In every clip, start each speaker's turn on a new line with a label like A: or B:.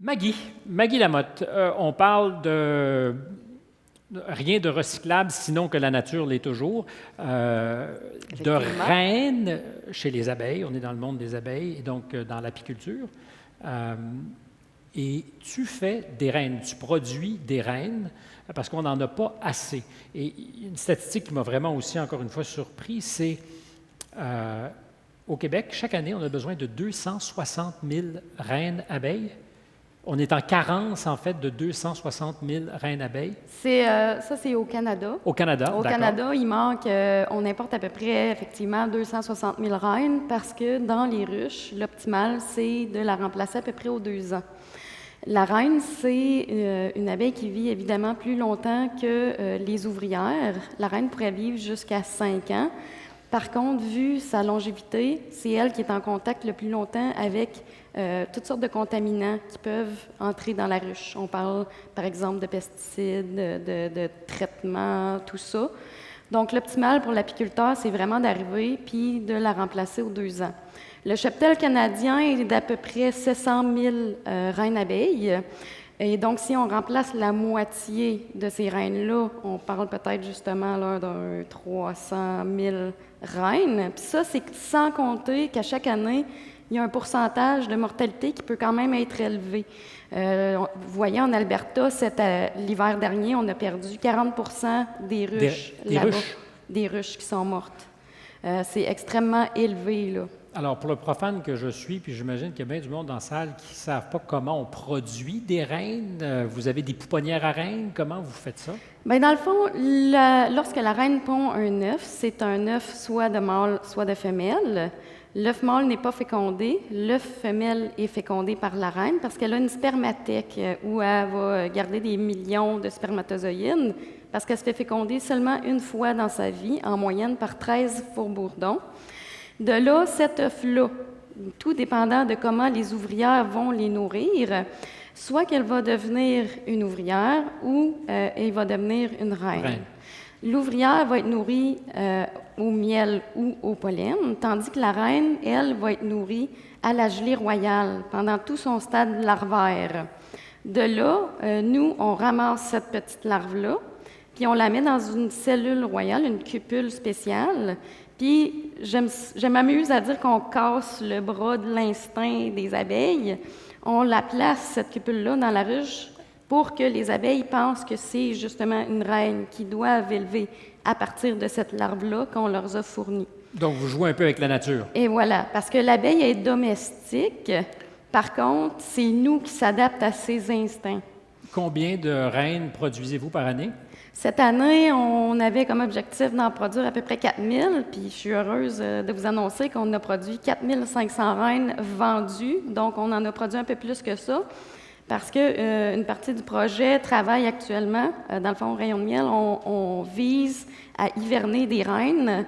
A: Maggie Lamotte, on parle de rien de recyclable, sinon que la nature l'est toujours. De reines chez les abeilles, on est dans le monde des abeilles, et donc dans l'apiculture. Et tu fais des reines, tu produis des reines, parce qu'on n'en a pas assez. Et une statistique qui m'a vraiment aussi, encore une fois, surpris, c'est au Québec, chaque année, on a besoin de 260 000 reines abeilles. On est en carence, en fait, de 260 000 reines abeilles.
B: Ça, c'est au Canada.
A: Au Canada, d'accord.
B: Au Canada, il manque, on importe à peu près, effectivement, 260 000 reines parce que dans les ruches, l'optimal, c'est de la remplacer à peu près aux 2 ans. La reine, c'est une abeille qui vit évidemment plus longtemps que les ouvrières. La reine pourrait vivre jusqu'à 5 ans. Par contre, vu sa longévité, c'est elle qui est en contact le plus longtemps avec toutes sortes de contaminants qui peuvent entrer dans la ruche. On parle, par exemple, de pesticides, de traitements, tout ça. Donc, l'optimal pour l'apiculteur, c'est vraiment d'arriver puis de la remplacer aux 2 ans. Le cheptel canadien est d'à peu près 700 000 reines abeilles. Et donc, si on remplace la moitié de ces reines-là, on parle peut-être justement là, d'un 300 000 reines. Puis ça, c'est sans compter qu'à chaque année, il y a un pourcentage de mortalité qui peut quand même être élevé. Vous voyez, en Alberta, l'hiver dernier, on a perdu 40 des ruches là-bas. Des ruches qui sont mortes. C'est extrêmement élevé, là.
A: Alors, pour le profane que je suis, puis j'imagine qu'il y a bien du monde dans la salle qui ne savent pas comment on produit des reines. Vous avez des pouponnières à reines. Comment vous faites ça?
B: Bien, dans le fond, lorsque la reine pond un œuf, c'est un œuf soit de mâle, soit de femelle. L'œuf mâle n'est pas fécondé. L'œuf femelle est fécondé par la reine parce qu'elle a une spermathèque où elle va garder des millions de spermatozoïdes parce qu'elle se fait féconder seulement une fois dans sa vie, en moyenne par 13 fourbourdons. De là, cet œuf-là, tout dépendant de comment les ouvrières vont les nourrir, soit qu'elle va devenir une ouvrière ou elle va devenir une reine. L'ouvrière va être nourrie au miel ou au pollen, tandis que la reine, elle, va être nourrie à la gelée royale pendant tout son stade larvaire. De là, nous, on ramasse cette petite larve-là, puis on la met dans une cellule royale, une cupule spéciale. Puis, je m'amuse à dire qu'on casse le bras de l'instinct des abeilles. On la place, cette cupule-là, dans la ruche pour que les abeilles pensent que c'est justement une reine qui doivent élever à partir de cette larve-là qu'on leur a fournie.
A: Donc, vous jouez un peu avec la nature.
B: Et voilà, parce que l'abeille est domestique. Par contre, c'est nous qui s'adaptent à ses instincts.
A: Combien de reines produisez-vous par année?
B: Cette année, on avait comme objectif d'en produire à peu près 4 000, puis je suis heureuse de vous annoncer qu'on a produit 4 500 reines vendues, donc on en a produit un peu plus que ça, parce qu'une partie du projet travaille actuellement. Dans le fond, au Rayon de miel, on vise à hiverner des reines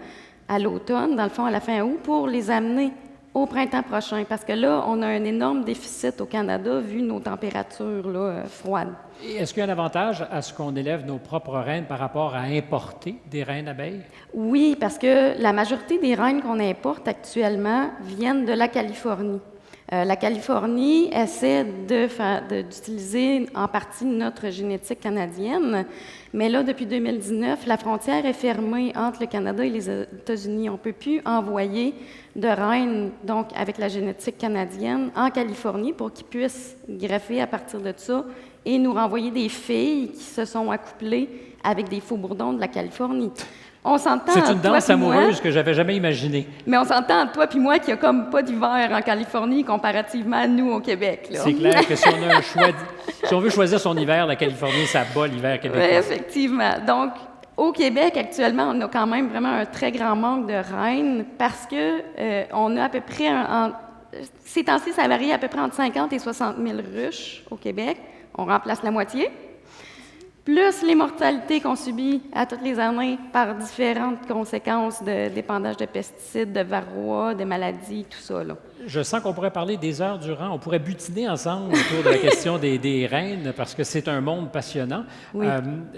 B: à l'automne, dans le fond, à la fin août, pour les amener au printemps prochain, parce que là, on a un énorme déficit au Canada vu nos températures là, froides.
A: Et est-ce qu'il y a un avantage à ce qu'on élève nos propres reines par rapport à importer des reines abeilles?
B: Oui, parce que la majorité des reines qu'on importe actuellement viennent de la Californie. La Californie essaie d'utiliser en partie notre génétique canadienne, mais là, depuis 2019, la frontière est fermée entre le Canada et les États-Unis. On ne peut plus envoyer de reines, donc avec la génétique canadienne, en Californie pour qu'ils puissent greffer à partir de ça et nous renvoyer des filles qui se sont accouplées avec des faux-bourdons de la Californie. On s'entend.
A: C'est une danse amoureuse que j'avais jamais imaginée.
B: Mais on s'entend, toi puis moi, qu'il n'y a comme pas d'hiver en Californie comparativement à nous au Québec. Là.
A: C'est clair que si on a un choix, si on veut choisir son hiver, la Californie, ça bat l'hiver québécois.
B: Oui, effectivement. Donc, au Québec, actuellement, on a quand même vraiment un très grand manque de reines parce que on a à peu près, ces temps-ci, ça varie à peu près entre 50 et 60 000 ruches au Québec. On remplace la moitié. Plus les mortalités qu'on subit à toutes les années par différentes conséquences d'épandage de pesticides, de varroa, de maladies, tout ça. Là.
A: Je sens qu'on pourrait parler des heures durant. On pourrait butiner ensemble autour de la question des reines parce que c'est un monde passionnant.
B: Oui.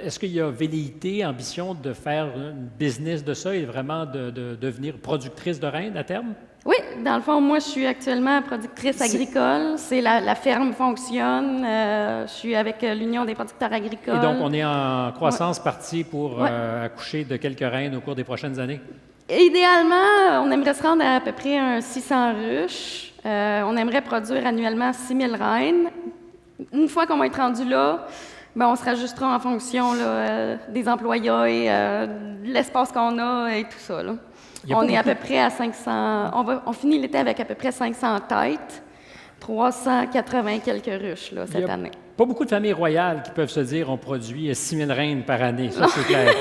A: Est-ce qu'il y a velléité, ambition de faire un business de ça et vraiment de devenir productrice de reines à terme?
B: Oui, dans le fond, moi, je suis actuellement productrice agricole. C'est la ferme fonctionne. Je suis avec l'Union des producteurs agricoles.
A: Et donc, on est en croissance partie pour accoucher de quelques reines au cours des prochaines années?
B: Idéalement, on aimerait se rendre à peu près un 600 ruches. On aimerait produire annuellement 6000 reines. Une fois qu'on va être rendu là, ben, on se rajustera en fonction là, des employés, de l'espace qu'on a et tout ça. Là. On est à peu près à 500. On finit l'été avec à peu près 500 têtes, 380 quelques ruches là, cette année.
A: Pas beaucoup de familles royales qui peuvent se dire on produit 6000 reines par année, ça c'est clair.